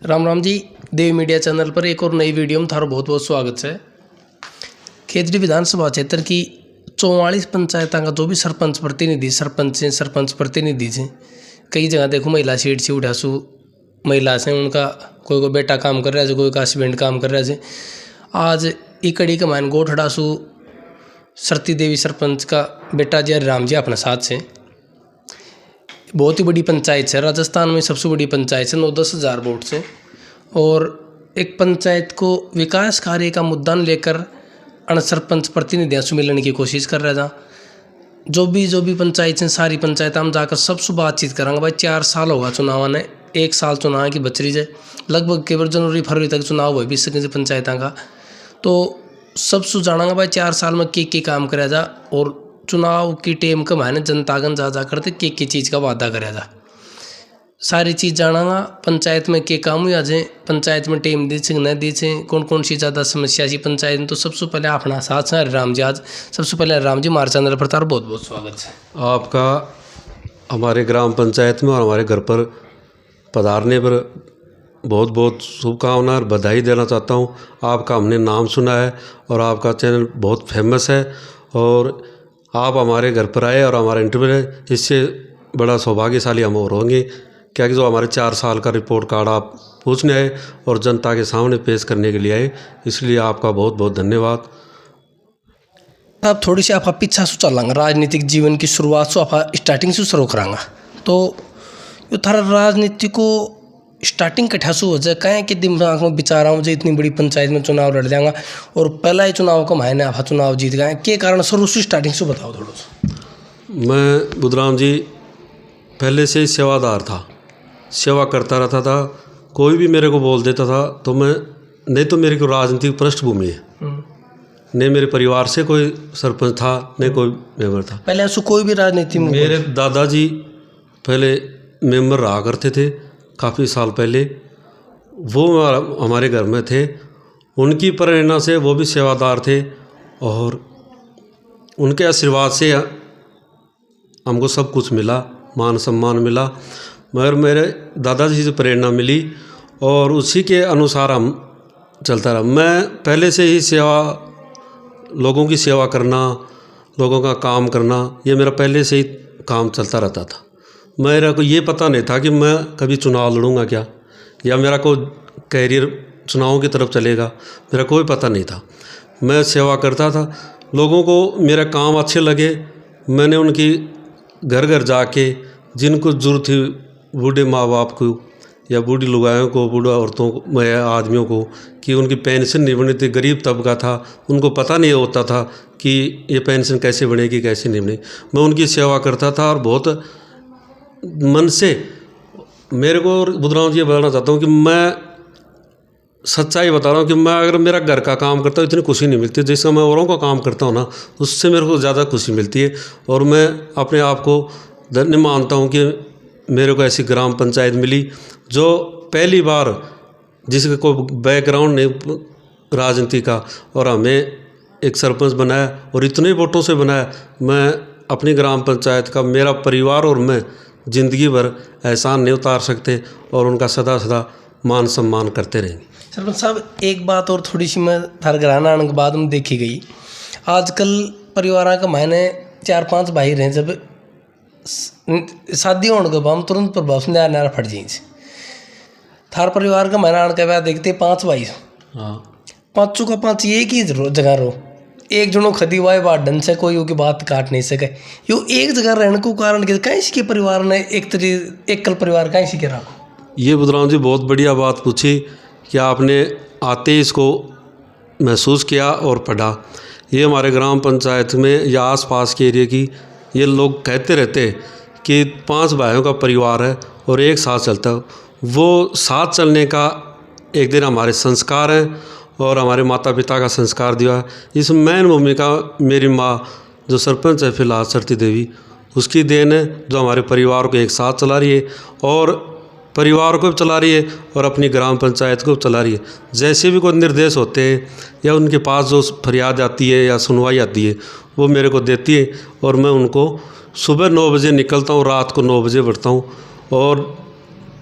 राम राम जी। देव media channel पर एक और नई वीडियो में थारा बहुत बहुत स्वागत है। खेतड़ी विधानसभा क्षेत्र की 44 पंचायतों का जो भी सरपंच प्रतिनिधि हैं, कई जगह देखो महिला सीट से उठासू महिला से उनका कोई को बेटा काम कर रहा है, कोई का हस्बैंड काम कर रहा है। आज इकड़ी के मान गोठड़ासू सरती देवी सरपंच का बेटा जी राम जी अपने साथ से बहुत ही बड़ी पंचायत है, राजस्थान में सबसे बड़ी पंचायत है, 9-10 हज़ार वोट से। और एक पंचायत को विकास कार्य का मुद्दा लेकर अण सरपंच प्रतिनिधियों से मिलने की कोशिश कर रहा था। जो भी पंचायत हैं, सारी पंचायत हम जाकर सबसे बातचीत करेंगे। भाई 4 साल होगा चुनाव ने, 1 साल चुनाव की बच रही है, लगभग केवल जनवरी फरवरी तक चुनाव हुए भी सके पंचायतों का। तो सबसे जानागा भाई 4 साल में के काम करा जा और चुनाव की टेम का मायने जनतागन जा करते के चीज़ का वादा करा जा, सारी चीज़ जानागा। पंचायत में के काम हुआ जाए, पंचायत में टेम दी न दी छे, कौन कौन सी ज़्यादा समस्या सी पंचायत में। तो सबसे पहले अपना साथ है राम जी। आज सबसे पहले राम जी हमारे चैनल पर तार बहुत बहुत स्वागत है आपका। हमारे ग्राम पंचायत में और हमारे घर पर पधारने पर बहुत बहुत शुभकामनाएं और बधाई देना चाहता हूं। आपका हमने नाम सुना है और आपका चैनल बहुत फेमस है और आप हमारे घर पर आए और हमारा इंटरव्यू है, इससे बड़ा सौभाग्यशाली हम और होंगे। क्या कि जो हमारे 4 साल का रिपोर्ट कार्ड आप पूछने आए और जनता के सामने पेश करने के लिए आए, इसलिए आपका बहुत बहुत धन्यवाद। अब थोड़ी सी आप पीछा से चलांगा, राजनीतिक जीवन की शुरुआत से आप स्टार्टिंग से शुरू करांगा। तो यो थारा राजनीति को स्टार्टिंग कठासू हो जाए, कहें कि दिमाग में विचारा मुझे इतनी बड़ी पंचायत में चुनाव लड़ जाऊंगा और पहला ही चुनाव का मायने आप चुनाव जीत गए, के कारण शुरू से स्टार्टिंग से बताओ थोड़ा सा। मैं बुधराम जी पहले से ही सेवादार था, सेवा करता रहता था। कोई भी मेरे को बोल देता था तो मैं, नहीं तो मेरी को राजनीतिक पृष्ठभूमि है, नहीं मेरे परिवार से कोई सरपंच था, नहीं कोई मेंबर था। पहले ऐसा कोई भी राजनीति में? मेरे दादाजी पहले मेंबर रहा करते थे, काफ़ी साल पहले वो हमारे घर में थे। उनकी प्रेरणा से वो भी सेवादार थे और उनके आशीर्वाद से हमको सब कुछ मिला, मान सम्मान मिला। मगर मेरे दादाजी से प्रेरणा मिली और उसी के अनुसार हम चलता रहा। मैं पहले से ही लोगों की सेवा करना, लोगों का काम करना, ये मेरा पहले से ही काम चलता रहता था। मेरा को ये पता नहीं था कि मैं कभी चुनाव लड़ूंगा क्या, या मेरा कोई कैरियर चुनावों की तरफ चलेगा, मेरा कोई पता नहीं था। मैं सेवा करता था, लोगों को मेरा काम अच्छे लगे। मैंने उनकी घर घर जाके जिनको ज़रूरत थी, बूढ़े माँ बाप को या बूढ़ी लुगायों को, बूढ़ा औरतों को या आदमियों को, कि उनकी पेंशन नहीं बनी थी, गरीब तबका था, उनको पता नहीं होता था कि ये पेंशन कैसे बनेगी कैसे नहीं बनेगी। मैं उनकी सेवा करता था और बहुत मन से। मेरे को बुधराम जी ये बताना चाहता हूँ कि मैं सच्चाई बता रहा हूँ कि मैं अगर मेरा घर का काम करता हूँ इतनी खुशी नहीं मिलती, जैसे मैं औरों का काम करता हूँ ना, उससे मेरे को ज़्यादा खुशी मिलती है। और मैं अपने आप को धन्य मानता हूँ कि मेरे को ऐसी ग्राम पंचायत मिली जो पहली बार, जिसका कोई बैकग्राउंड नहीं राजनीति का, और हमें एक सरपंच बनाया और इतने वोटों से बनाया। मैं अपनी ग्राम पंचायत का, मेरा परिवार और मैं ज़िंदगी भर एहसान नहीं उतार सकते और उनका सदा सदा मान सम्मान करते रहेंगे। सरपंच साहब, एक बात और थोड़ी सी मैं थार घराना आने के बाद में देखी गई, आजकल परिवार का मायने 4-5 भाई रहे, जब शादी होने के बाद तुरंत प्रभाव से नया फट जाए। थार परिवार का मायना आने के बाद देखते 5 भाई, हाँ, 5 का 5 एक ही जगह रहो, एक जनो खदी हुआ बात ढंग से कोई की बात काट नहीं सके। यो एक जगह रहने को कारण कहीं के परिवार ने एक कल परिवार कहीं सी के रखो। ये बुधराम जी बहुत बढ़िया बात पूछी कि आपने आते ही इसको महसूस किया और पढ़ा। ये हमारे ग्राम पंचायत में या आसपास के एरिया की ये लोग कहते रहते हैं कि 5 भाइयों का परिवार है और एक साथ चलता है। वो साथ चलने का एक दिन हमारे संस्कार हैं और हमारे माता पिता का संस्कार दिया है। इस मेन भूमिका मेरी माँ जो सरपंच है फिलहाल सरती देवी, उसकी देन है, जो हमारे परिवार को एक साथ चला रही है और परिवार को भी चला रही है और अपनी ग्राम पंचायत को भी चला रही है। जैसे भी कोई निर्देश होते हैं या उनके पास जो फरियाद आती है या सुनवाई आती है, वो मेरे को देती है और मैं उनको सुबह 9 बजे निकलता हूँ, रात को 9 बजे बढ़ता हूँ और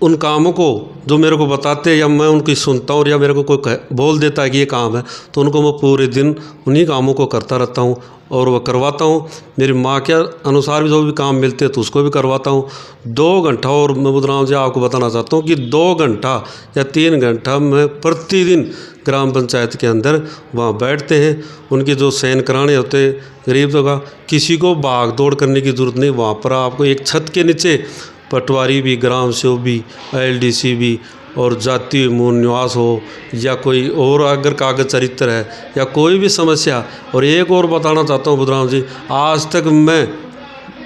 उन कामों को जो मेरे को बताते या मैं उनकी सुनता हूँ या मेरे को कोई बोल देता है कि ये काम है, तो उनको मैं पूरे दिन उन्हीं कामों को करता रहता हूँ और वह करवाता हूँ। मेरी माँ के अनुसार भी जो भी काम मिलते हैं तो उसको भी करवाता हूँ। 2 घंटा, और मैं बुधराम जी आपको बताना चाहता हूँ कि 2 घंटा या 3 घंटा मैं प्रतिदिन ग्राम पंचायत के अंदर वहाँ बैठते हैं। उनके जो सैन कराने होते हैं गरीबों का, किसी को भाग दौड़ करने की ज़रूरत नहीं। वहाँ पर आपको एक छत के नीचे पटवारी भी, ग्राम सेवक भी, LDC भी, और जातीय मूल निवास हो या कोई और अगर कागज चरित्र है या कोई भी समस्या। और एक और बताना चाहता हूँ बुधराम जी, आज तक मैं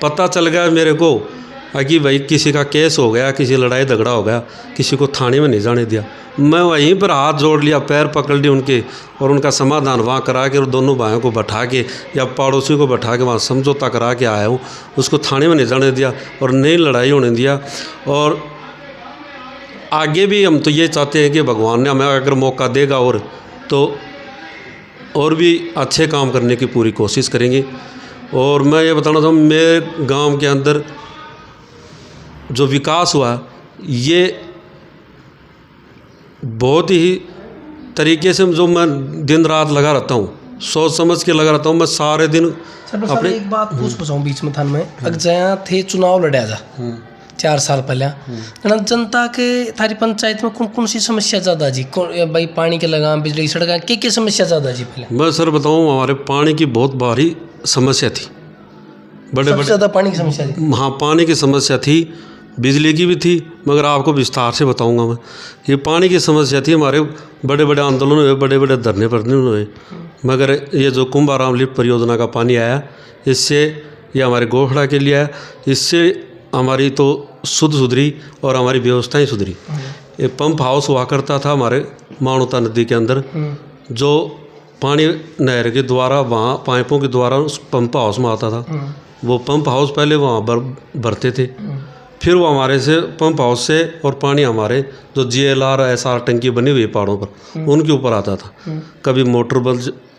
पता चल गया मेरे को कि भाई किसी का केस हो गया, किसी लड़ाई झगड़ा हो गया, किसी को थाने में नहीं जाने दिया, मैं वहीं पर हाथ जोड़ लिया, पैर पकड़ लिए उनके और उनका समाधान वहाँ करा के और दोनों भाइयों को बैठा के या पड़ोसी को बैठा के वहाँ समझौता करा के आया हूँ। उसको थाने में नहीं जाने दिया और नई लड़ाई होने दिया। और आगे भी हम तो ये चाहते हैं कि भगवान ने हमें अगर मौका देगा और भी अच्छे काम करने की पूरी कोशिश करेंगे। और मैं ये बताना चाहूँ, मेरे गांव के अंदर जो विकास हुआ ये बहुत ही तरीके से, जो मैं दिन रात लगा रहता हूँ, सोच समझ के लगा रहता हूँ। मैं सारे दिन अपने एक बात पूछूं बीच में थान में, अगर जहाँ थे चुनाव लड़ा जा 4 साल पहले, जनता के थारी पंचायत में कौन कौन सी समस्या ज़्यादा जी? भाई पानी के लगाम, बिजली, सड़क, क्या समस्या ज़्यादा जी? पहले मैं सर बताऊँ, हमारे पानी की बहुत भारी समस्या थी, बड़े ज़्यादा पानी की समस्या थी। हाँ, पानी की समस्या थी, बिजली की भी थी, मगर आपको विस्तार से बताऊंगा मैं। ये पानी की समस्या थी, हमारे बड़े बड़े आंदोलन हुए, बड़े बड़े धरने प्रदर्शन हुए, मगर ये जो कुंभाराम लिफ्ट परियोजना का पानी आया, इससे ये हमारे गोखड़ा के लिए आया, इससे हमारी तो शुद्ध सुधरी और हमारी व्यवस्थाएं सुधरी। ये पंप हाउस हुआ करता था हमारे मानवता नदी के अंदर, जो पानी नहर के द्वारा वहाँ पाइपों के द्वारा उस पंप हाउस में आता था। वो पंप हाउस पहले वहाँ भरते थे, फिर वो हमारे से पंप हाउस से और पानी हमारे जो GLR SR टंकी बनी हुई है पहाड़ों पर, उनके ऊपर आता था। कभी मोटर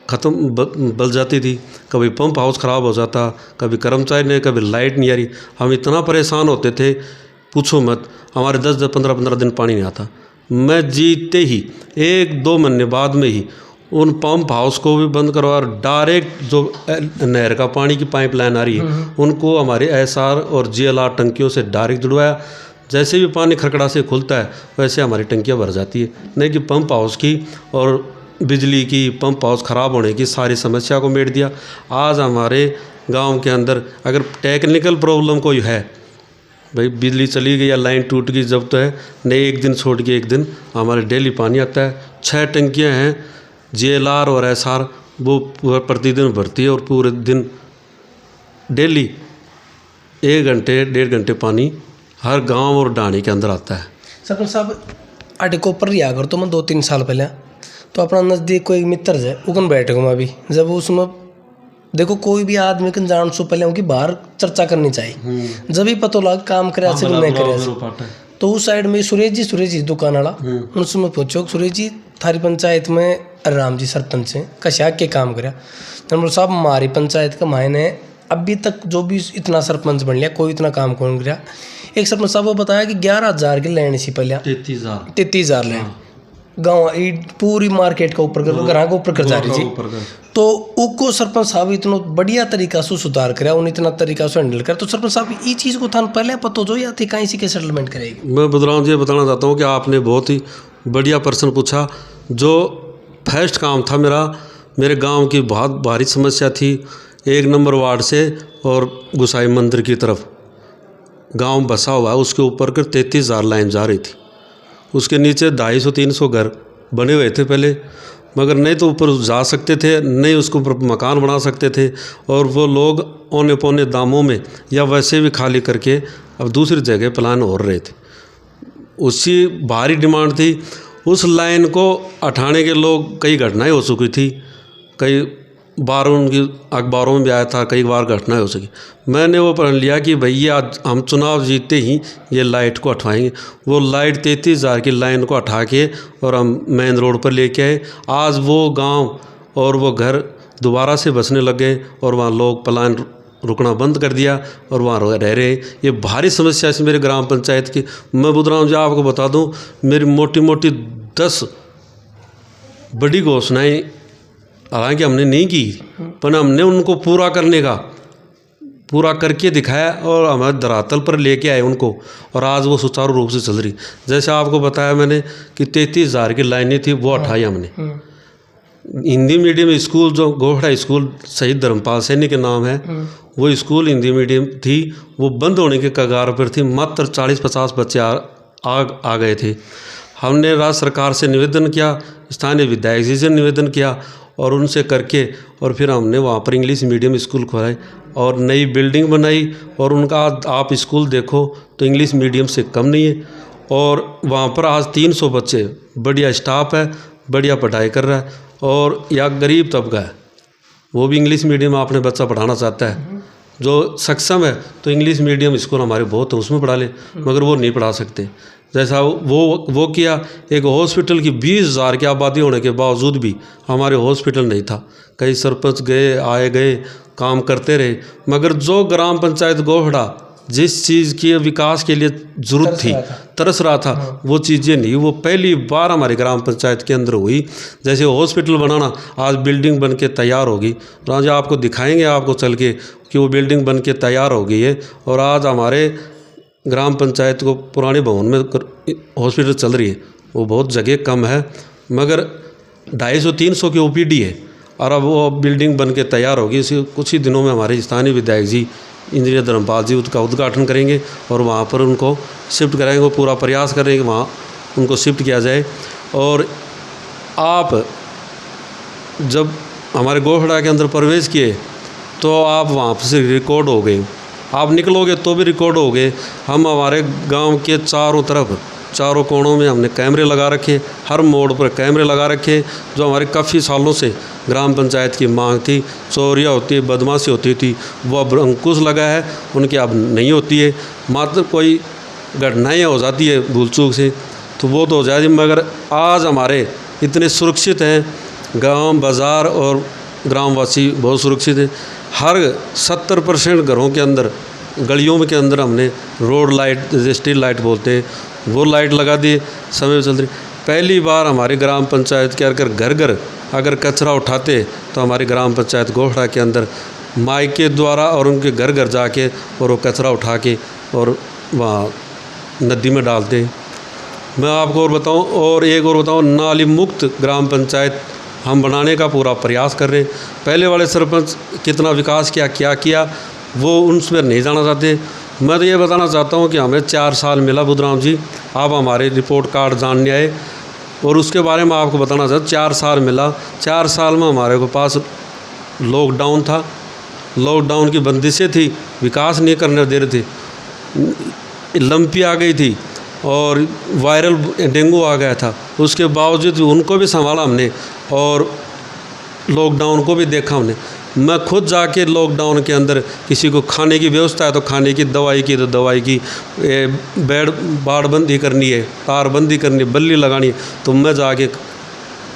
बल जाती थी, कभी पंप हाउस ख़राब हो जाता, कभी कर्मचारी नहीं, कभी लाइट नहीं आ रही। हम इतना परेशान होते थे, पूछो मत। हमारे 10-10, 15-15 दिन पानी नहीं आता। मैं जीते ही 1-2 महीने बाद में ही उन पंप हाउस को भी बंद करवा, डायरेक्ट जो नहर का पानी की पाइपलाइन आ रही है उनको हमारे SR और GLR टंकियों से डायरेक्ट जुड़वाया। जैसे भी पानी खड़खड़ा से खुलता है वैसे हमारी टंकियाँ भर जाती है। नहीं कि पंप हाउस की और बिजली की, पंप हाउस ख़राब होने की सारी समस्या को मेट दिया। आज हमारे गांव के अंदर अगर टेक्निकल प्रॉब्लम कोई है, भाई बिजली चली गई या लाइन टूट गई, जब तो है नहीं, एक दिन छोड़ के एक दिन हमारे डेली पानी आता है। 6 टंकियाँ हैं GLR और SR, वो प्रतिदिन भरती है और पूरे दिन डेली 1 घंटे 1.5 घंटे पानी हर गांव और डाणी के अंदर आता है। सरपंच साहब, आटे को ऊपर लिया कर तो मैं 2-3 साल पहले तो अपना नज़दीक कोई मित्र है उगन बैठे मैं भी, जब उसमें देखो कोई भी आदमी के जान से पहले उनकी बाहर चर्चा करनी चाहिए, जब भी पता लगा काम करे से नहीं करे। तो उस साइड में सुरेश जी दुकान वाला, उनसे पूछो सुरेश जी थारी पंचायत में राम जी सरपंच हैं, कशा के काम करा? नंबर साहब, हमारी पंचायत का मायने अभी तक जो भी इतना सरपंच बन लिया, कोई इतना काम कौन करा। एक सरपंच साहब को बताया कि 11,000 की लैंड सी पहले 33,000 लैंड गाँव पूरी मार्केट का ऊपर कर, घर के ऊपर कर जा रही थी। तो उसको सरपंच साहब इतना बढ़िया तरीका से सुधार करा, उन इतना तरीका से हैंडल करा। तो सरपंच साहब ये चीज़ को थान पहले पता जो या थी कहीं से के सेटलमेंट करेगी? मैं बदराम जी बताना चाहता हूँ कि आपने बहुत ही बढ़िया प्रश्न पूछा। जो फर्स्ट काम था मेरे गांव की बहुत भारी समस्या थी। 1 नंबर वार्ड से और गुसाई मंदिर की तरफ गांव बसा हुआ, उसके ऊपर कर 33,000 लाइन जा रही थी। उसके नीचे 250-300 घर बने हुए थे पहले, मगर नहीं तो ऊपर जा सकते थे, नहीं उसको मकान बना सकते थे। और वो लोग औने पौने दामों में या वैसे भी खाली करके अब दूसरी जगह प्लान हो रहे थे। उसकी भारी डिमांड थी। उस लाइन को हटाने के लोग कई घटनाएं हो चुकी थी, कई बार उनकी अखबारों में भी आया था, कई बार घटनाएं हो सकी। मैंने वो पढ़ लिया कि भैया हम चुनाव जीतते ही ये लाइट को हटवाएंगे। वो लाइट 33,000 की लाइन को हटा के और हम मेन रोड पर लेके आए। आज वो गांव और वो घर दोबारा से बसने लग गए और वहाँ लोग प्लान रुकना बंद कर दिया और वहाँ रह रहे। ये भारी समस्या है मेरे ग्राम पंचायत की। मैं बुधराम जी आपको बता दूं, मेरी मोटी मोटी 10 बड़ी घोषणाएं हालांकि हमने नहीं की, पर हमने उनको पूरा करके दिखाया और हमारे धरातल पर लेके आए उनको, और आज वो सुचारू रूप से चल रही। जैसे आपको बताया मैंने कि 33,000 की लाइनें थी, वो हटाई हमने। हिंदी मीडियम स्कूल जो गोहड़ा स्कूल शहीद धर्मपाल सैनी के नाम है, वो स्कूल हिंदी मीडियम थी, वो बंद होने के कगार पर थी। मात्र 40-50 बच्चे आ गए थे। हमने राज्य सरकार से निवेदन किया, स्थानीय विधायक जी से निवेदन किया, और उनसे करके और फिर हमने वहाँ पर इंग्लिश मीडियम स्कूल खोलाए और नई बिल्डिंग बनाई। और उनका आप स्कूल देखो तो इंग्लिश मीडियम से कम नहीं है, और वहाँ पर आज 300 बच्चे, बढ़िया स्टाफ है, बढ़िया पढ़ाई कर रहा है। और या गरीब तबका है, वो भी इंग्लिश मीडियम अपने बच्चा पढ़ाना चाहता है। जो सक्षम है तो इंग्लिश मीडियम स्कूल हमारे बहुत है, उसमें पढ़ा ले, मगर वो नहीं पढ़ा सकते। जैसा वो किया, एक हॉस्पिटल की 20,000 की आबादी होने के बावजूद भी हमारे हॉस्पिटल नहीं था। कई सरपंच गए काम करते रहे, मगर जो ग्राम पंचायत गोहड़ा जिस चीज़ की विकास के लिए ज़रूरत थी, तरस रहा था, वो चीज़ें नहीं। वो पहली बार हमारे ग्राम पंचायत के अंदर हुई। जैसे हॉस्पिटल बनाना, आज बिल्डिंग बन के तैयार होगी, आज आपको दिखाएंगे आपको चल के कि वो बिल्डिंग बन के तैयार हो गई है। और आज हमारे ग्राम पंचायत को पुराने भवन में हॉस्पिटल चल रही है, वो बहुत जगह कम है, मगर 250-300 की OPD है, और अब वो बिल्डिंग बन के तैयार होगी। इसी कुछ ही दिनों में हमारे स्थानीय विधायक जी इंजीनियर धर्मपाल जी उसका उद्घाटन करेंगे और वहाँ पर उनको शिफ्ट कराएंगे। वो पूरा प्रयास करेंगे कि वहाँ उनको शिफ्ट किया जाए। और आप जब हमारे गोहड़ा के अंदर प्रवेश किए तो आप वहाँ से रिकॉर्ड हो गए, आप निकलोगे तो भी रिकॉर्ड हो गए। हम हमारे गांव के चारों कोनों में हमने कैमरे लगा रखे, हर मोड़ पर कैमरे लगा रखे, जो हमारे काफ़ी सालों से ग्राम पंचायत की मांग थी। चोरियाँ होती, बदमाशी होती थी, वो अब अंकुश लगा है, उनकी अब नहीं होती है। मात्र कोई घटनाएँ हो जाती है भूल चूक से तो वो तो हो जाती, मगर आज हमारे इतने सुरक्षित हैं, गांव बाज़ार और ग्रामवासी बहुत सुरक्षित हैं। हर 70% घरों के अंदर, गलियों के अंदर हमने रोड लाइट, जैसे स्ट्रीट लाइट बोलते हैं, वो लाइट लगा दी, समय चल रही। पहली बार हमारे ग्राम पंचायत के घर अगर कचरा उठाते तो हमारे ग्राम पंचायत गोहड़ा के अंदर माइक के द्वारा और उनके घर जाके और वो कचरा उठा के और वहाँ नदी में डालते। मैं आपको एक और बताऊँ, नाली मुक्त ग्राम पंचायत हम बनाने का पूरा प्रयास कर रहे हैं। पहले वाले सरपंच कितना विकास क्या किया वो उसमें नहीं जाना चाहते। मैं तो ये बताना चाहता हूँ कि हमें 4 साल मिला बुधराम जी, आप हमारे रिपोर्ट कार्ड जानने आए और उसके बारे में आपको बताना चाहता हूँ। 4 साल मिला, 4 साल में हमारे को पास लॉकडाउन था, लॉकडाउन की बंदिशें थी, विकास नहीं करने दे रहे थे, लंपी आ गई थी और वायरल डेंगू आ गया था। उसके बावजूद उनको भी संभाला हमने और लॉकडाउन को भी देखा हमने। मैं खुद जाके लॉकडाउन के अंदर किसी को खाने की व्यवस्था है तो खाने की, दवाई की तो दवाई की, बेड बाड़बंदी करनी है, तारबंदी करनी है, बल्ली लगानी है तो मैं जाके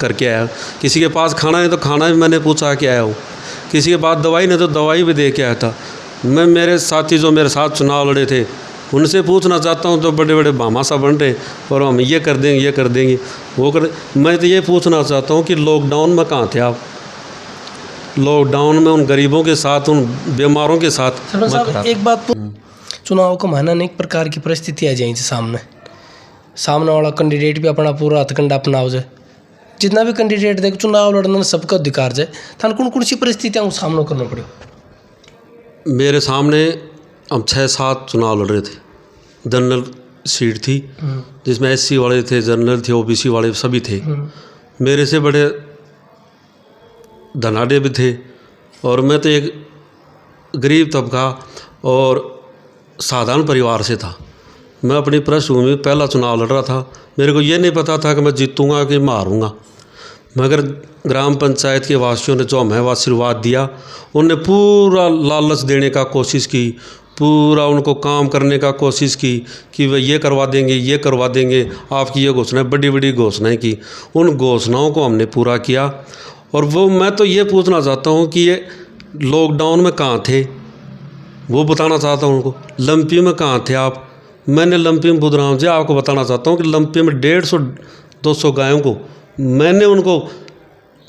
करके आया। किसी के पास खाना है तो खाना भी मैंने पूछा के आया हूँ, किसी के पास दवाई नहीं तो दवाई भी दे के आया था। मैं मेरे साथी जो मेरे साथ चुनाव लड़े थे उनसे पूछना चाहता हूँ, तो बड़े बड़े भामाशा बन रहे और हम ये कर देंगे वो कर। मैं तो ये पूछना चाहता हूँ कि लॉकडाउन में कहाँ थे आप? लॉकडाउन में उन गरीबों के साथ, उन बीमारों के साथ। साहब एक बात, चुनाव का महीना अनेक प्रकार की परिस्थिति आ जाएगी सामने वाला कैंडिडेट भी अपना पूरा हथकंडा अपनाओ जाए, जितना भी कैंडिडेट देख चुनाव लड़ने सबका अधिकार जाए, थान कौन सी परिस्थितियाँ सामना करना पड़े? मेरे सामने हम 6-7 चुनाव लड़ रहे थे। जनरल सीट थी जिसमें SC वाले थे, जनरल थे, OBC वाले सभी थे। मेरे से बड़े धनाढ़े भी थे और मैं तो एक गरीब तबका और साधारण परिवार से था। मैं अपनी पृष्ठभूमि में पहला चुनाव लड़ रहा था। मेरे को ये नहीं पता था कि मैं जीतूंगा कि मारूंगा, मगर ग्राम पंचायत के वासियों ने जो हमें आशीर्वाद दिया, उन्हें पूरा लालच देने का कोशिश की, पूरा उनको काम करने का कोशिश की कि वे ये करवा देंगे, आपकी ये घोषणाएं, बड़ी बड़ी घोषणाएं की। उन घोषणाओं को हमने पूरा किया। और वो मैं तो ये पूछना चाहता हूँ कि ये लॉकडाउन में कहाँ थे? वो बताना चाहता हूँ उनको। लंपी में कहाँ थे आप? मैंने लंपी में बुधराम जी आपको बताना चाहता हूँ कि लंपी में 150-200 गायों को मैंने उनको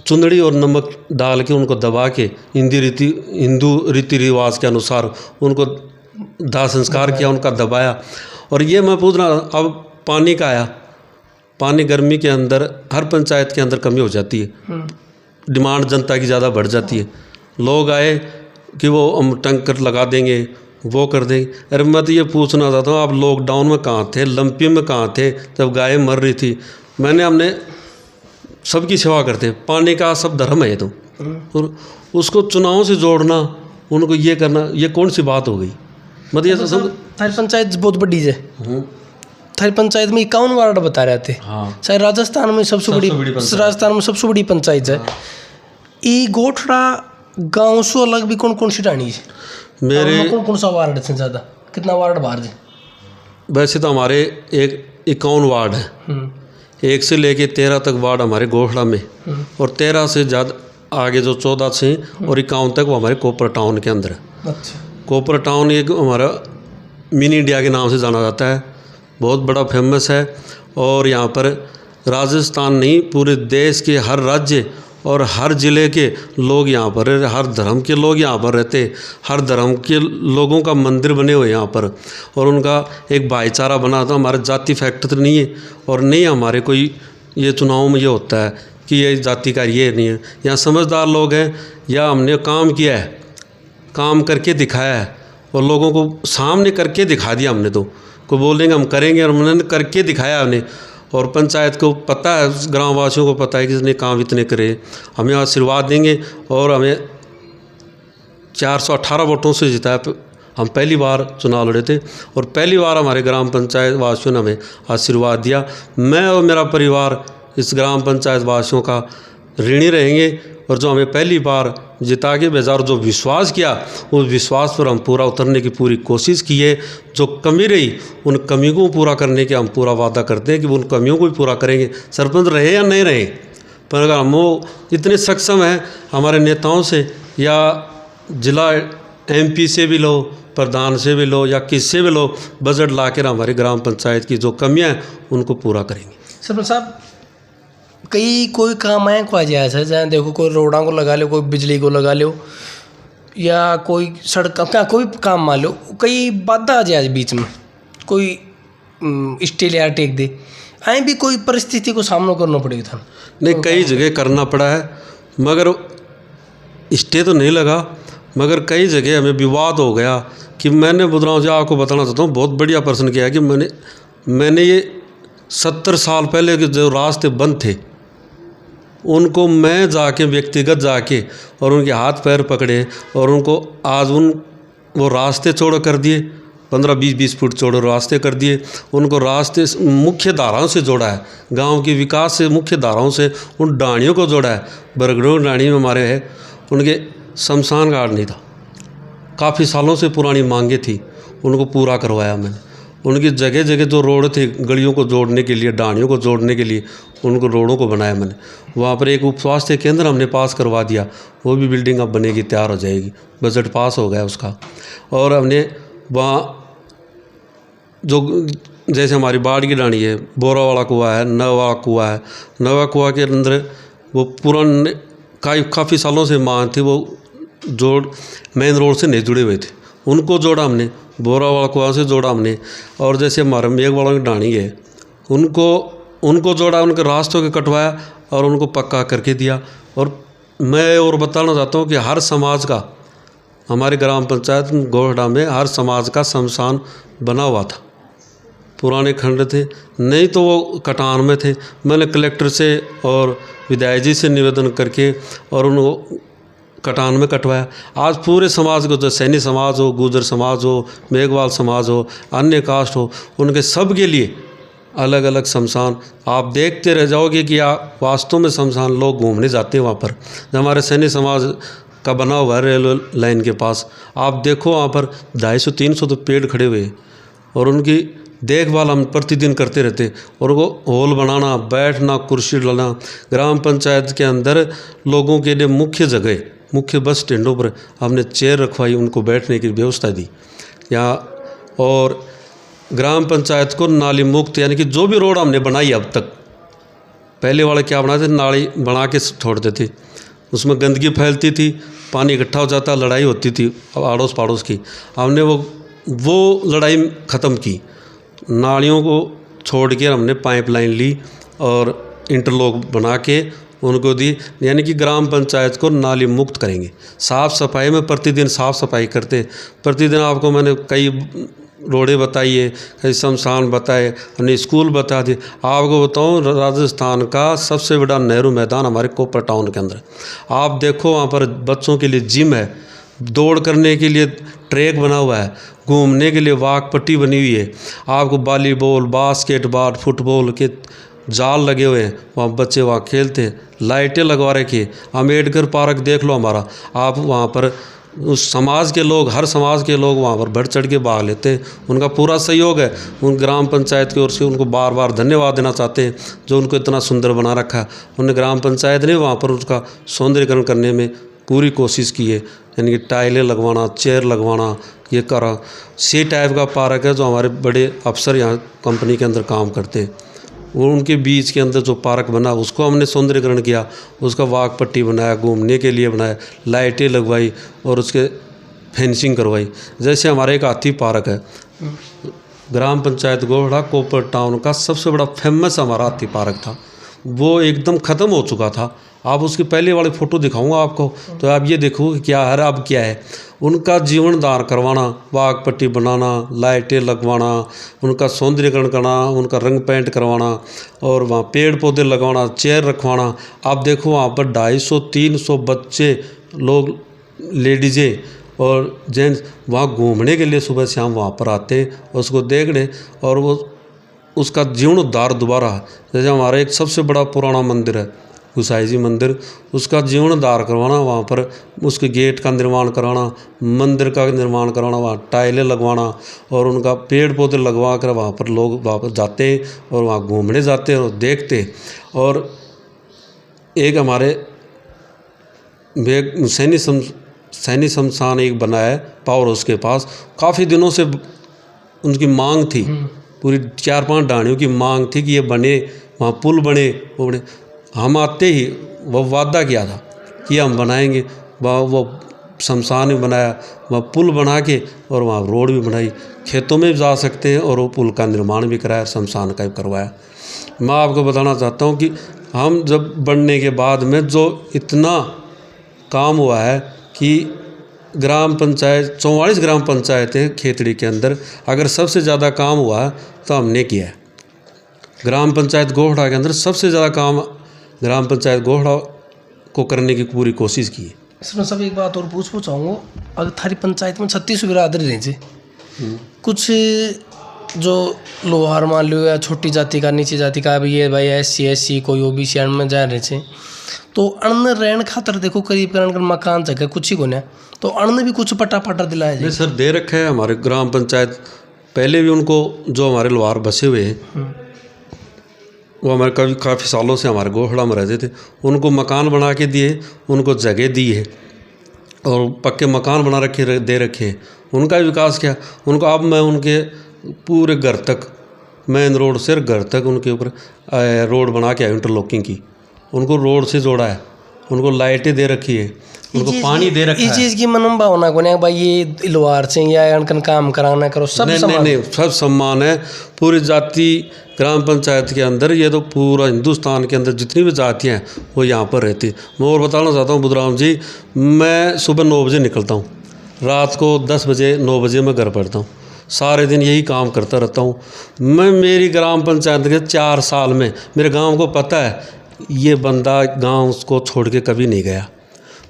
चुंदड़ी और नमक डाल के उनको दबा के हिंदू रीति रिवाज के अनुसार उनको दाह संस्कार किया, उनका दबाया। और ये मैं पूछ रहा, अब पानी का आया, पानी गर्मी के अंदर हर पंचायत के अंदर कमी हो जाती है, डिमांड जनता की ज़्यादा बढ़ जाती है। लोग आए कि वो हम टैंकर लगा देंगे, वो कर देंगे। अरे मैं तो ये पूछना चाहता हूँ, आप लॉकडाउन में कहाँ थे, लंपी में कहाँ थे जब गाय मर रही थी? हमने सबकी सेवा करते, पानी का सब धर्म है ये तो। और उसको चुनाव से जोड़ना, उनको ये करना, ये कौन सी बात हो गई? मतलब ये सब थारी पंचायत बहुत बड़ी है। थारी पंचायत में 51 वार्ड बता रहे थे। हाँ, शायद राजस्थान में सबसे बड़ी पंचायत है। ये गोठड़ा गाँव से अलग भी कौन कौन सी टाणी है? मेरे कौन कौन सा वार्ड है ज़्यादा? कितना वार्ड बाहर है? वैसे तो हमारे 51 वार्ड है, 1 से लेके 13 तक वार्ड हमारे गोठड़ा में, और 13 से ज़्यादा आगे जो 14 से और 51 तक वो हमारे कोपर टाउन के अंदर है। अच्छा। कोपर टाउन एक हमारा मिनी इंडिया के नाम से जाना जाता है, बहुत बड़ा फेमस है। और यहाँ पर राजस्थान नहीं, पूरे देश के हर राज्य और हर ज़िले के लोग यहाँ पर, हर धर्म के लोग यहाँ पर रहते, हर धर्म के लोगों का मंदिर बने हुए यहाँ पर, और उनका एक भाईचारा बना था। हमारे जाति फैक्टर तो नहीं है, और नहीं हमारे कोई ये चुनाव में ये होता है कि ये जाति का ये नहीं है। यहाँ समझदार लोग हैं, या हमने काम किया है, काम करके दिखाया है, और लोगों को सामने करके दिखा दिया हमने। तो को बोलेंगे हम करेंगे, और हमने करके दिखाया हमने। और पंचायत को पता है, ग्रामवासियों को पता है कि इसने काम इतने करे, हमें आशीर्वाद देंगे। और हमें 418 वोटों से जिताया। हम पहली बार चुनाव लड़े थे, और पहली बार हमारे ग्राम पंचायत वासियों ने हमें आशीर्वाद दिया। मैं और मेरा परिवार इस ग्राम पंचायत वासियों का ऋणी रहेंगे, और जो हमें पहली बार जिता के भेजा और जो विश्वास किया, उस विश्वास पर हम पूरा उतरने की पूरी कोशिश की है। जो कमी रही, उन कमी को पूरा करने के हम पूरा वादा करते हैं कि उन कमियों को भी पूरा करेंगे, सरपंच रहे या नहीं रहे। पर अगर हम वो इतने सक्षम हैं हमारे नेताओं से, या जिला MP से भी लो, प्रधान से भी लो, या किससे भी लो, बजट ला कर हमारे ग्राम पंचायत की जो कमियाँ हैं उनको पूरा करेंगे। सरपंच साहब, कोई काम आए को आ जाए सर, जहाँ देखो कोई रोडा को लगा लो, कोई बिजली को लगा लो, या कोई सड़क का कोई काम मान लो, कई बाधा आ जाए बीच में, कोई स्टील यार टेक दे, आए भी कोई परिस्थिति को सामना करना पड़ेगा था। नहीं, कई जगह करना पड़ा है, मगर स्टे तो नहीं लगा, मगर कई जगह हमें विवाद हो गया। कि मैंने बुधराव जी आपको बताना चाहता हूँ, बहुत बढ़िया प्रश्न किया है कि मैंने ये 70 साल पहले के जो रास्ते बंद थे, उनको मैं जाके व्यक्तिगत जाके और उनके हाथ पैर पकड़े, और उनको आज वो रास्ते चौड़े कर दिए, 15-20 फुट चौड़े रास्ते कर दिए। उनको रास्ते मुख्य धाराओं से जोड़ा है, गांव के विकास से मुख्य धाराओं से उन डाणियों को जोड़ा है। बरगढ़ डाणी में हमारे है, उनके शमशान घाट नहीं था, काफ़ी सालों से पुरानी मांगे थी, उनको पूरा करवाया मैंने। उनकी जगह जगह जो रोड थे गलियों को जोड़ने के लिए, डाणियों को जोड़ने के लिए, उनको रोडों को बनाया मैंने। वहाँ पर एक उप स्वास्थ्य केंद्र हमने पास करवा दिया, वो भी बिल्डिंग अब बनेगी, तैयार हो जाएगी, बजट पास हो गया उसका। और हमने वहाँ जो जैसे हमारी बाढ़ की डाणी है, बोरा वाला कुआँ है, नवा कुआँ है, नवा कुआँ के अंदर वो पुराने काफ़ी सालों से मांग थी, वो जोड़ मेन रोड से नहीं जुड़े हुए थे, उनको जोड़ा हमने, बोरा वाला कुआं से जोड़ा हमने। और जैसे हमारा मेघ वाला की डाणी है, उनको जोड़ा, उनके रास्तों के कटवाया और उनको पक्का करके दिया। और मैं और बताना चाहता हूँ कि हर समाज का हमारे ग्राम पंचायत गोहड़ा में हर समाज का शमशान बना हुआ था, पुराने खंड थे, नहीं तो वो कटान में थे। मैंने कलेक्टर से और विधायक जी से निवेदन करके और उनको कटान में कटवाया। आज पूरे समाज को, जो सैनी समाज हो, गुर्जर समाज हो, मेघवाल समाज हो, अन्य कास्ट हो, उनके सब के लिए अलग अलग शमशान आप देखते रह जाओगे कि आप वास्तव में शमशान लोग घूमने जाते हैं वहाँ पर। हमारे सैनी समाज का बना हुआ है रेलवे लाइन के पास, आप देखो वहाँ पर 250-300 तो पेड़ खड़े हुए, और उनकी देखभाल हम प्रतिदिन करते रहते। और वो हॉल बनाना, बैठना, कुर्सी डालना, ग्राम पंचायत के अंदर लोगों के लिए मुख्य जगह मुख्य बस स्टैंडों पर हमने चेयर रखवाई, उनको बैठने की व्यवस्था दी यहाँ। और ग्राम पंचायत को नाली मुक्त, यानी कि जो भी रोड हमने बनाई अब तक, पहले वाले क्या बनाते थे, नाली बना के छोड़ते थे, उसमें गंदगी फैलती थी, पानी इकट्ठा हो जाता, लड़ाई होती थी आड़ोस पड़ोस की। हमने वो लड़ाई ख़त्म की, नालियों को छोड़ के हमने पाइपलाइन ली और इंटरलॉक बना के उनको दी, यानी कि ग्राम पंचायत को नाली मुक्त करेंगे। साफ़ सफाई में प्रतिदिन साफ़ सफाई करते, प्रतिदिन आपको मैंने कई रोडें बताई है, कई शमशान बताए, हमने स्कूल बता दिए। आपको बताऊं, राजस्थान का सबसे बड़ा नेहरू मैदान हमारे कोपर टाउन के अंदर। आप देखो वहाँ पर बच्चों के लिए जिम है, दौड़ करने के लिए ट्रैक बना हुआ है, घूमने के लिए वाक पट्टी बनी हुई है, आपको वॉलीबॉल, बास्केटबॉल, फुटबॉल के जाल लगे हुए हैं, वहाँ बच्चे वहाँ खेलते हैं, लाइटें लगवा रखी है। अम्बेडकर पार्क देख लो हमारा, आप वहाँ पर उस समाज के लोग, हर समाज के लोग वहाँ पर बढ़ चढ़ के भाग लेते हैं, उनका पूरा सहयोग है। उन ग्राम पंचायत की ओर से उनको बार बार धन्यवाद देना चाहते हैं, जो उनको इतना सुंदर बना रखा है। उन्हें ग्राम पंचायत ने वहाँ पर उसका सौंदर्यीकरण करने में पूरी कोशिश की है, यानी कि टाइलें लगवाना, चेयर लगवाना, ये करा। सी टाइप का पार्क है, जो हमारे बड़े अफसर यहाँ कंपनी के अंदर काम करते हैं, वो उनके बीच के अंदर जो पार्क बना उसको हमने सौंदर्यीकरण किया, उसका वाक पट्टी बनाया, घूमने के लिए बनाया, लाइटें लगवाई और उसके फेंसिंग करवाई। जैसे हमारे एक हाथी पार्क है, ग्राम पंचायत गोहड़ा कोपर टाउन का सबसे बड़ा फेमस हमारा हाथी पार्क था, वो एकदम ख़त्म हो चुका था। आप उसकी पहले वाली फ़ोटो दिखाऊंगा आपको, तो आप ये देखो कि क्या है, अब क्या है। उनका जीवनदान करवाना, वाक पट्टी बनाना, लाइटें लगवाना, उनका सौंदर्यीकरण करना, उनका रंग पेंट करवाना और वहाँ पेड़ पौधे लगवाना, चेयर रखवाना। आप देखो वहाँ पर 250-300 बच्चे लोग, लेडीज़ें और जेंट्स वहाँ घूमने के लिए सुबह शाम वहाँ पर आते हैं, उसको देखने और वो उसका जीर्णोद्धार दोबारा। जैसे हमारा एक सबसे बड़ा पुराना मंदिर है गुसाई जी मंदिर, उसका जीर्णोद्धार करवाना, वहाँ पर उसके गेट का निर्माण कराना, मंदिर का निर्माण कराना, वहाँ टाइलें लगवाना और उनका पेड़ पौधे लगवा कर वहाँ पर लोग वापस जाते और वहाँ घूमने जाते और देखते। और एक हमारे सैनी शमशान एक बना है पावर हाउस के पास, काफ़ी दिनों से उनकी मांग थी, पूरी 4-5 डाणियों की मांग थी कि ये बने, वहाँ पुल बने, वो बने। हम आते ही वो वादा किया था कि हम बनाएंगे, वो शमशान भी बनाया, वहाँ पुल बना के और वहाँ रोड भी बनाई, खेतों में भी जा सकते हैं और वो पुल का निर्माण भी कराया, शमशान का भी करवाया। मैं आपको बताना चाहता हूँ कि हम जब बनने के बाद में जो इतना काम हुआ है कि ग्राम पंचायत 44 ग्राम पंचायतें खेतड़ी के अंदर, अगर सबसे ज़्यादा काम हुआ है तो हमने किया है। ग्राम पंचायत गोहड़ा के अंदर सबसे ज़्यादा काम ग्राम पंचायत गोहड़ा को करने की पूरी कोशिश की है। इसमें सब एक बात और पूछना चाहूँगा, अगर थारी पंचायत में 36 बिरादरी रही थी, कुछ जो लोहार मान लो या छोटी जाति का, नीची जाति का, अभी ये भाई SC कोई OBC में जा रहे थे, तो अन्न रहन खातर देखो करीब कर मकान जगह कुछ ही को ना, तो अन्न भी कुछ पटा दिलाया जाए। सर दे रखा है हमारे ग्राम पंचायत, पहले भी उनको जो हमारे लोहार बसे हुए हैं वो हमारे काफ़ी सालों से हमारे गोहड़ा में रहते थे, उनको मकान बना के दिए, उनको जगह दी है और पक्के मकान बना रखे दे रखे हैं, उनका विकास किया। उनको अब मैं उनके पूरे घर तक, मेन रोड से घर तक उनके ऊपर रोड बना के इंटरलॉकिंग की, उनको रोड से जोड़ा है, उनको लाइटें दे रखी है, उनको पानी दे रखा है। इस चीज़ की मन भावना को नहीं भाई ये लोहार से या अनकन काम कराना करो, सब नहीं, सब सम्मान है। पूरी जाति ग्राम पंचायत के अंदर, ये तो पूरा हिंदुस्तान के अंदर जितनी भी जातियाँ हैं वो यहाँ पर रहती। मैं और बताना चाहता हूँ बुधराम जी, मैं सुबह 9 बजे निकलता हूँ, रात को 10 बजे 9 बजे मैं घर पहुँचता हूँ, सारे दिन यही काम करता रहता हूँ मैं। मेरी ग्राम पंचायत के 4 साल में मेरे गाँव को पता है ये बंदा गाँव को छोड़ के कभी नहीं गया।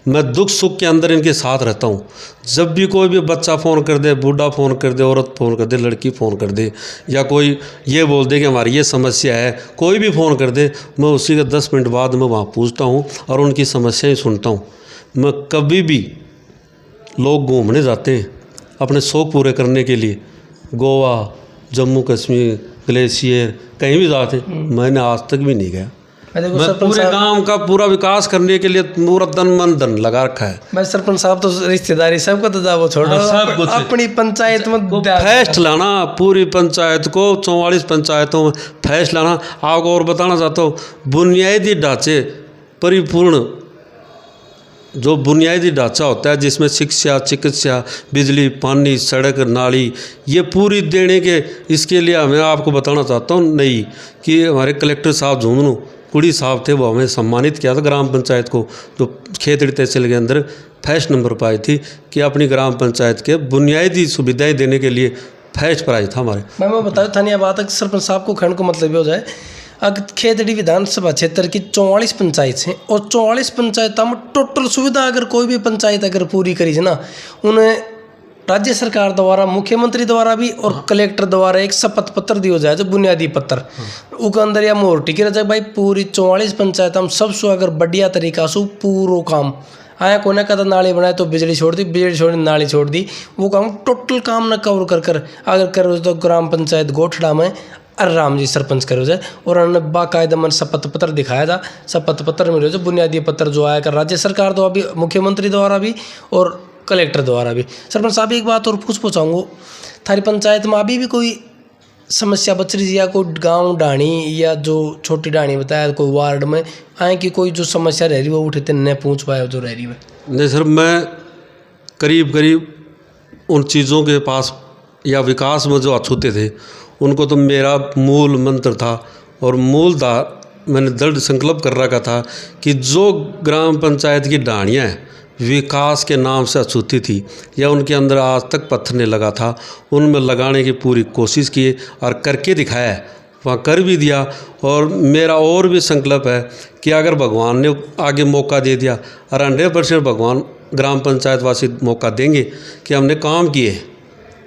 मैं दुख सुख के अंदर इनके साथ रहता हूँ। जब भी कोई भी बच्चा फ़ोन कर दे, बूढ़ा फ़ोन कर दे, औरत फ़ोन कर दे, लड़की फ़ोन कर दे, या कोई ये बोल दे कि हमारी ये समस्या है, कोई भी फ़ोन कर दे, मैं उसी के 10 मिनट बाद मैं वहाँ पूछता हूँ और उनकी समस्याएं सुनता हूँ। मैं कभी भी, लोग घूमने जाते हैं अपने शौक़ पूरे करने के लिए, गोवा, जम्मू कश्मीर, ग्लेशियर, कहीं भी जाते, मैंने आज तक भी नहीं गया। देखो मैं सरपंच पूरे साहब, गांव का पूरा विकास करने के लिए पूरा तन मन धन लगा रखा है। भाई सरपंच साहब तो रिश्तेदारी सबको तो जाओ छोड़ो, हाँ, सब कुछ है। अपनी पंचायत में फैस्ट लाना पूरी पंचायत को, 44 पंचायतों में फैस्ट लाना। आपको और बताना चाहता हूँ, बुनियादी ढांचे परिपूर्ण, जो बुनियादी ढांचा होता है जिसमें शिक्षा, चिकित्सा, बिजली, पानी, सड़क, नाली, ये पूरी देने के, इसके लिए मैं आपको बताना चाहता हूँ नहीं कि हमारे कलेक्टर साहब झुंझुनू कुड़ी साहब थे, वो हमें सम्मानित किया था ग्राम पंचायत को, जो खेतड़ी तहसील के अंदर फर्स्ट नंबर पाई थी कि अपनी ग्राम पंचायत के बुनियादी सुविधाएं देने के लिए फर्स्ट प्राइज था हमारे। मैं बताऊँ था नहीं बात है, सरपंच साहब को खंड को मतलब ये हो जाए, अगर खेतड़ी विधानसभा क्षेत्र की 44 पंचायत हैं और 44 पंचायतों में टोटल सुविधा अगर कोई भी पंचायत अगर पूरी करी है ना, उन्हें राज्य सरकार द्वारा, मुख्यमंत्री द्वारा भी और कलेक्टर द्वारा एक शपथ पत्र दिया जाए, जो बुनियादी पत्र उसके अंदर या मोहर टिकी रह जाए भाई पूरी 44 पंचायत में सबसे अगर बढ़िया तरीका से पूरा काम आया कोने का, तो नाली बनाए तो बिजली छोड़ दी, बिजली छोड़ी नाली छोड़ दी, वो काम टोटल काम न कवर कर अगर करो तो ग्राम पंचायत गोठड़ा में राम जी सरपंच करो जाए। और उन्होंने बाकायदा मन शपथ पत्र दिखाया था, शपथ पत्र में जो बुनियादी पत्र जो आया कर राज्य सरकार द्वारा भी, मुख्यमंत्री द्वारा भी और कलेक्टर द्वारा भी। सरपंच साहब एक बात और पूछाऊँगा, थारी पंचायत में अभी भी कोई समस्या बच रही है या कोई गांव डाणी या जो छोटी डाणी बताया कोई वार्ड में आए कि कोई जो समस्या रह रही वो उठे न पूछ पाए जो रह रही है? नहीं सर, मैं करीब करीब उन चीज़ों के पास या विकास में जो अछूते थे उनको तो मेरा मूल मंत्र था और मैंने दृढ़ संकल्प कर रखा था कि जो ग्राम पंचायत की डाणियाँ विकास के नाम से अछूती थी या उनके अंदर आज तक पत्थर नहीं लगा था, उनमें लगाने की पूरी कोशिश की और करके दिखाया है, वहाँ कर भी दिया। और मेरा और भी संकल्प है कि अगर भगवान ने आगे मौका दे दिया और 100% भगवान ग्राम पंचायत वासी मौका देंगे कि हमने काम किए,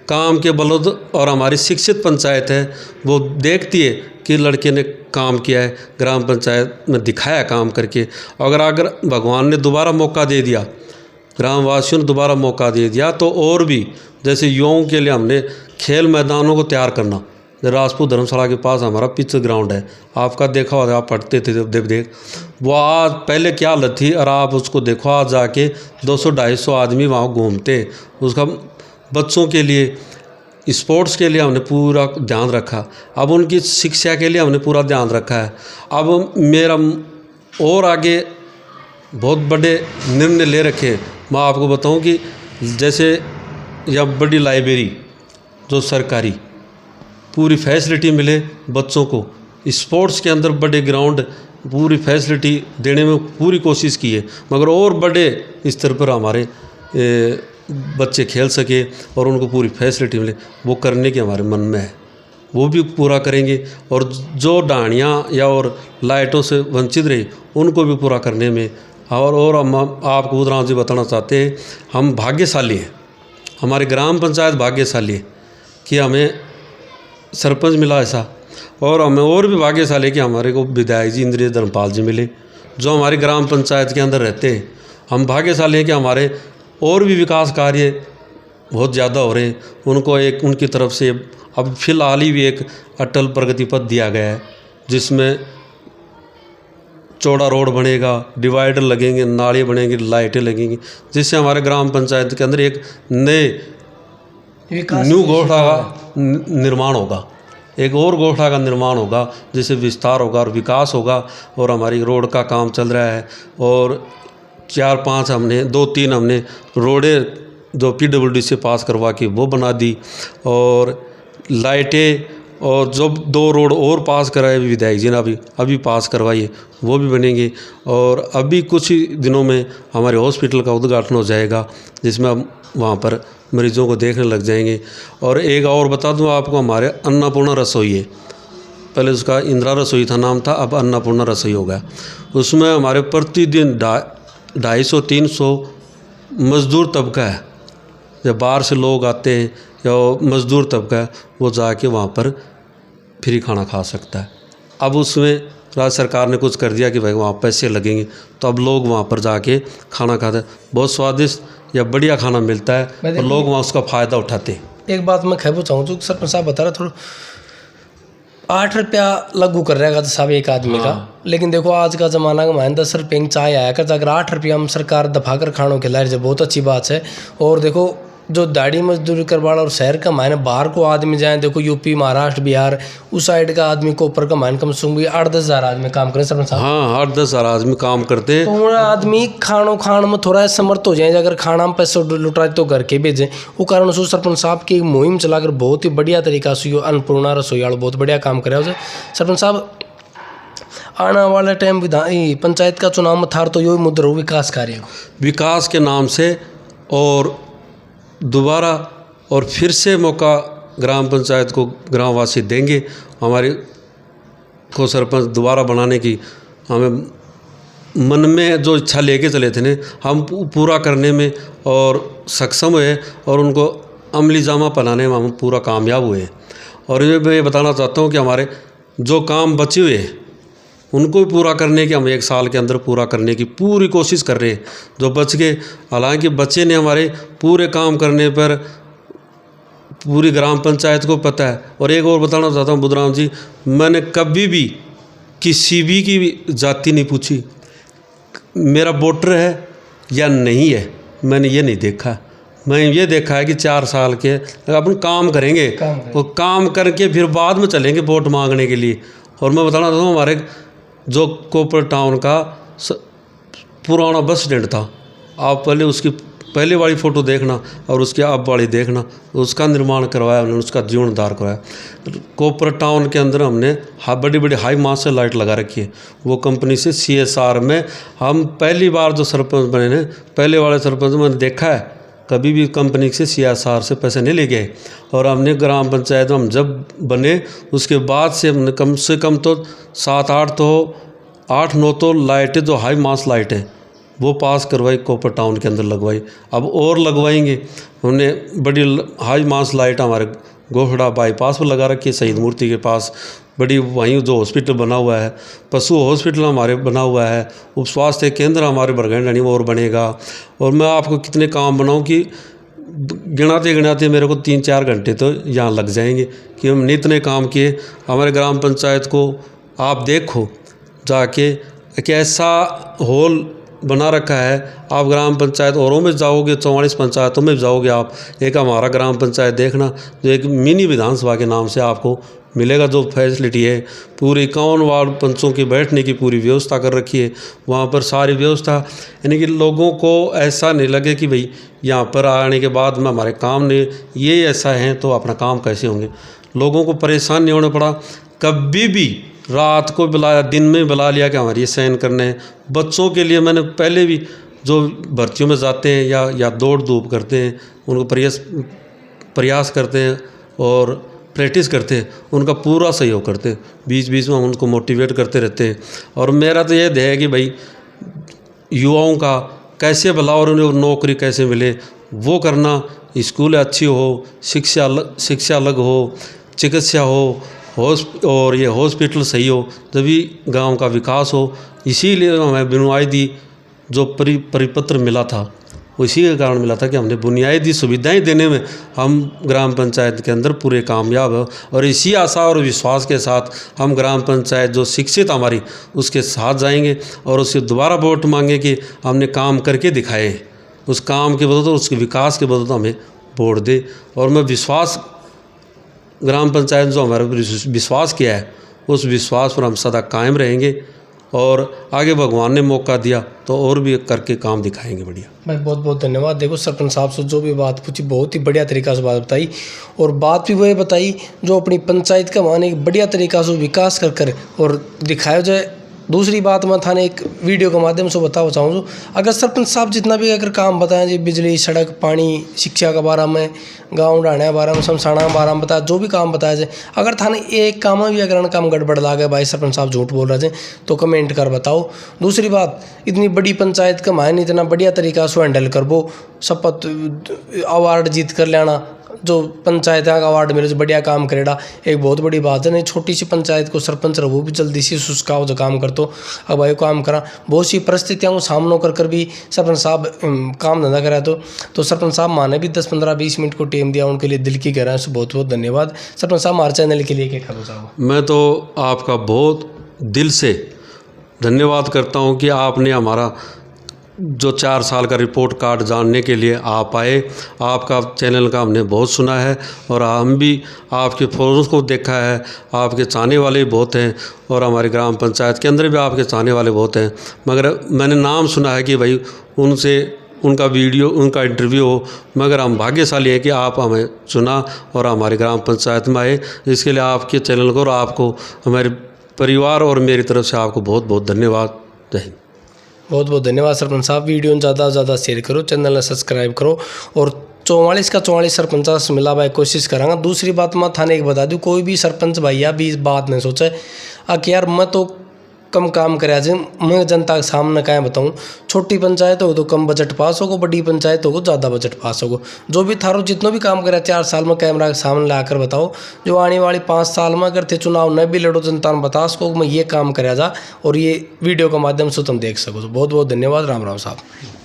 काम के बलौद, और हमारी शिक्षित पंचायत है वो देखती है कि लड़के ने काम किया है, ग्राम पंचायत में दिखाया काम करके। अगर भगवान ने दोबारा मौका दे दिया, ग्रामवासियों ने दोबारा मौका दे दिया, तो और भी जैसे युवाओं के लिए हमने खेल मैदानों को तैयार करना, राजपूत धर्मशाला के पास हमारा पिच ग्राउंड है, आपका देखा होगा, आप पढ़ते थे जब देख वो आज पहले क्या हालत थी और आप उसको देखो, आज जाके 200-250 आदमी वहाँ घूमते। उसका बच्चों के लिए, स्पोर्ट्स के लिए हमने पूरा ध्यान रखा, अब उनकी शिक्षा के लिए हमने पूरा ध्यान रखा है। अब मेरा और आगे बहुत बड़े निर्णय ले रखे। मैं आपको बताऊं कि जैसे या बड़ी लाइब्रेरी जो सरकारी पूरी फैसिलिटी मिले बच्चों को, स्पोर्ट्स के अंदर बड़े ग्राउंड पूरी फैसिलिटी देने में पूरी कोशिश की है, मगर और बड़े स्तर पर हमारे बच्चे खेल सके और उनको पूरी फैसिलिटी मिले, वो करने के हमारे मन में है, वो भी पूरा करेंगे। और जो डाणियाँ या और लाइटों से वंचित रही उनको भी पूरा करने में। और हम आपको उदाहरण जी बताना चाहते हैं, हम भाग्यशाली हैं, हमारे ग्राम पंचायत भाग्यशाली है कि हमें सरपंच मिला ऐसा, और हमें और भी भाग्यशाली है कि हमारे को विधायक जी इंद्रिय धर्मपाल जी मिले जो हमारी ग्राम पंचायत के अंदर रहते हैं। हम भाग्यशाली हैं कि हमारे और भी विकास कार्य बहुत ज़्यादा हो रहे हैं, उनको एक उनकी तरफ से अब फिलहाल ही भी एक अटल प्रगति पथ दिया गया है जिसमें चौड़ा रोड बनेगा, डिवाइडर लगेंगे, नाली बनेंगी, लाइटें लगेंगी, जिससे हमारे ग्राम पंचायत के अंदर एक नए न्यू गोठा का निर्माण होगा, एक और गोठा का निर्माण होगा, जिससे विस्तार होगा और विकास होगा। और हमारी रोड का काम चल रहा है और 4-5 हमने 2-3 हमने रोडें जो PWD से पास करवा के वो बना दी, और लाइटें और जो 2 रोड और पास कराए विधायक जी ने अभी पास करवाइए वो भी बनेंगे। और अभी कुछ ही दिनों में हमारे हॉस्पिटल का उद्घाटन हो जाएगा जिसमें हम वहाँ पर मरीजों को देखने लग जाएंगे। और एक और बता दूँ आपको, हमारे अन्नपूर्णा रसोई है, पहले उसका इंदिरा रसोई था नाम था, अब अन्नपूर्णा रसोई हो गया। उसमें हमारे प्रतिदिन 250-300 मज़दूर तबका है, जब बाहर से लोग आते हैं या मज़दूर तबका है वो जाके वहाँ पर फ्री खाना खा सकता है। अब उसमें राज्य सरकार ने कुछ कर दिया कि भाई वहाँ पैसे लगेंगे, तो अब लोग वहाँ पर जाके खाना खाते हैं, बहुत स्वादिष्ट या बढ़िया खाना मिलता है और लोग वहाँ उसका फ़ायदा उठाते हैं। एक बात मैं कहना चाहूँ, सरपंच साहब बता रहे थोड़ा, 8 रुपया लागू कर रहेगा साहब एक आदमी का। लेकिन देखो आज का ज़माना का मान 10 रुपये की चाय आया कर, अगर 8 रुपया में सरकार दफा कर खानों खिला रही है, बहुत अच्छी बात है। और देखो जो दाढ़ी मजदूरी करवाड़ा और शहर का मायने बाहर को आदमी जाए, देखो यूपी महाराष्ट्र बिहार उस साइड का आदमी को ऊपर का मायने कम से कम 8-10 हज़ार आदमी काम करे सरपंच साहब। हाँ 8-10 हज़ार आदमी काम करते हैं। तो वो आदमी खान में थोड़ा समर्थ हो जाए, अगर खाना में पैसे लुटाए तो घर के भेजें। वो कारण से सरपंच साहब की मुहिम चलाकर बहुत ही बढ़िया तरीका से अन्नपूर्णा रसोई वालों बहुत बढ़िया काम करे उसे। सरपंच साहब आने वाले टाइम पंचायत का चुनाव में थार तो यही मुद्दा हो विकास कार्य विकास के नाम से, और दोबारा और फिर से मौका ग्राम पंचायत को ग्रामवासी देंगे हमारे को सरपंच दोबारा बनाने की। हमें मन में जो इच्छा लेके चले थे ने हम पूरा करने में और सक्षम हुए, और उनको अमली जामा पहनाने में हम पूरा कामयाब हुए। और ये मैं बताना चाहता हूँ कि हमारे जो काम बचे हुए हैं उनको भी पूरा करने की हम 1 साल के अंदर पूरा करने की पूरी कोशिश कर रहे हैं। जो बच गए, हालांकि बच्चे ने हमारे पूरे काम करने पर पूरी ग्राम पंचायत को पता है। और एक और बताना चाहता हूँ बुधराम जी, मैंने कभी भी किसी भी की जाति नहीं पूछी, मेरा वोटर है या नहीं है, मैंने ये नहीं देखा। मैं ये देखा है कि 4 साल के अपन काम करेंगे, वो काम करके फिर बाद में चलेंगे वोट मांगने के लिए। और मैं बताना चाहता हूँ हमारे जो कोपर टाउन का पुराना बस स्टैंड था, आप पहले उसकी पहले वाली फ़ोटो देखना और उसके अब वाली देखना, उसका निर्माण करवाया हमने, उसका जीर्णोद्धार करवाया। कोपर टाउन के अंदर हमने बड़ी बड़ी हाई मास्टर लाइट लगा रखी है। वो कंपनी से CSR में हम पहली बार जो सरपंच बने ने, पहले वाले सरपंच मैंने देखा है कभी भी कंपनी से CSR से पैसे नहीं ले गए। और हमने ग्राम पंचायत में हम जब बने उसके बाद से हमने कम से कम तो 7-8 तो 8-9 तो लाइटें जो हाई मास लाइट है वो पास करवाई, कोपर टाउन के अंदर लगवाई, अब और लगवाएंगे। हमने बड़ी हाई मास लाइट हमारे गोहड़ा बाईपास पर लगा रखी है, शहीद मूर्ति के पास बड़ी, वहीं जो हॉस्पिटल बना हुआ है, पशु हॉस्पिटल हमारे बना हुआ है, उप स्वास्थ्य केंद्र हमारे बरगंडी में और बनेगा। और मैं आपको कितने काम बनाऊं कि गिनाते गिनाते मेरे को 3-4 घंटे तो यहाँ लग जाएंगे कि हमने इतने काम किए। हमारे ग्राम पंचायत को आप देखो जाके, एक ऐसा हॉल बना रखा है। आप ग्राम पंचायत औरों में जाओगे, 44 पंचायतों में जाओगे आप, एक हमारा ग्राम पंचायत देखना जो एक मिनी विधानसभा के नाम से आपको मिलेगा। जो फैसिलिटी है पूरी 51 वार्ड पंचों की बैठने की पूरी व्यवस्था कर रखी है वहाँ पर सारी व्यवस्था, यानी कि लोगों को ऐसा नहीं लगे कि भाई यहाँ पर आने के बाद में हमारे काम नहीं, ये ऐसा है तो अपना काम कैसे होंगे। लोगों को परेशान नहीं होना पड़ा, कभी भी रात को बुलाया दिन में बुला लिया कि हमारे ये साइन करने हैं। बच्चों के लिए मैंने पहले भी जो भर्तियों में जाते हैं या दौड़ धूप करते हैं उनको प्रयास करते हैं और प्रैक्टिस करते हैं, उनका पूरा सहयोग करते हैं, बीच बीच में हम उनको मोटिवेट करते रहते हैं। और मेरा तो ये ध्येय है कि भाई युवाओं का कैसे भला और उन्हें नौकरी कैसे मिले वो करना, स्कूल अच्छी हो, शिक्षा अलग हो, चिकित्सा हो, और ये हॉस्पिटल सही हो, तभी गांव का विकास हो। इसीलिए हमें बुनियादी जो परिपत्र मिला था उसी के कारण मिला था कि हमने बुनियादी सुविधाएं देने में हम ग्राम पंचायत के अंदर पूरे कामयाब हो। और इसी आशा और विश्वास के साथ हम ग्राम पंचायत जो शिक्षित हमारी उसके साथ जाएंगे और उससे दोबारा वोट मांगे कि हमने काम करके दिखाए, उस काम के बदौलत उसके विकास के बदौलत हमें वोट दे। और मैं विश्वास ग्राम पंचायत जो हमारे विश्वास किया है उस विश्वास पर हम सदा कायम रहेंगे और आगे भगवान ने मौका दिया तो और भी करके काम दिखाएंगे। बढ़िया भाई, बहुत बहुत धन्यवाद। देखो सरपंच साहब से जो भी बात पूछी बहुत ही बढ़िया तरीका से बात बताई, और बात भी वही बताई जो अपनी पंचायत का माने बढ़िया तरीका से विकास कर और दिखाया जाए। दूसरी बात मैं थाने एक वीडियो के माध्यम से बताना चाहूँ, अगर सरपंच साहब जितना भी अगर काम बताएं जी, बिजली सड़क पानी शिक्षा के बारे में, गाँव ढाणे के बारे में, शमशाना के बारे में बताया, जो भी काम बताया जाए, अगर थाने एक काम में भी अगर काम गड़बड़ लागे भाई सरपंच साहब झूठ बोल रहे थे तो कमेंट कर बताओ। दूसरी बात, इतनी बड़ी पंचायत का मायने इतना बढ़िया तरीका से हैंडल कर वो, शपथ अवार्ड जीत कर लेना, जो पंचायत का वार्ड में जो बढ़िया काम करेगा एक बहुत बड़ी बात है। नहीं छोटी सी पंचायत को सरपंच रहो वो भी जल्दी से सुस्काओ जो काम कर तो अब भाई काम करा। बहुत सी परिस्थितियों को सामना कर भी सरपंच साहब काम धंधा करा तो सरपंच साहब माने भी 10-15-20 मिनट को टाइम दिया, उनके लिए दिल की गहराई से बहुत बहुत धन्यवाद। सरपंच साहब हमारे चैनल के लिए क्या कहना चाहोगे? मैं तो आपका बहुत दिल से धन्यवाद करता हूं कि आपने हमारा जो 4 साल का रिपोर्ट कार्ड जानने के लिए आप आए। आपका चैनल का हमने बहुत सुना है और हम भी आपके फोटोज़ को देखा है। आपके चाहने वाले भी बहुत हैं और हमारे ग्राम पंचायत के अंदर भी आपके चाहने वाले बहुत हैं, मगर मैंने नाम सुना है कि भाई उनसे उनका वीडियो उनका इंटरव्यू हो, मगर हम भाग्यशाली हैं कि आप हमें चुना और हमारे ग्राम पंचायत में आए। इसके लिए आपके चैनल को और आपको हमारे परिवार और मेरी तरफ से आपको बहुत बहुत धन्यवाद। जय हिंद। बहुत बहुत धन्यवाद सरपंच साहब। वीडियो ज़्यादा से ज़्यादा शेयर करो, चैनल ने सब्सक्राइब करो और 44 का 44 सरपंच से मिला भाई कोशिश करांगा। दूसरी बात मैं थाने एक बता दूँ, कोई भी सरपंच भैया भी इस बात नहीं सोचे कि यार मैं तो कम काम कराया जी, मैं जनता के सामने क्या बताऊँ। छोटी पंचायत हो तो कम बजट पास होगा, बड़ी पंचायत होगा ज़्यादा बजट पास होगा। जो भी थारो जितना भी काम कराया 4 साल में कैमरा के सामने लाकर बताओ। जो आने वाली 5 साल में अगर थे चुनाव न भी लड़ो जनता ने बता सको मैं ये काम कराया जा और ये वीडियो के माध्यम से तुम देख सको। तो बहुत बहुत धन्यवाद। राम राम साहब।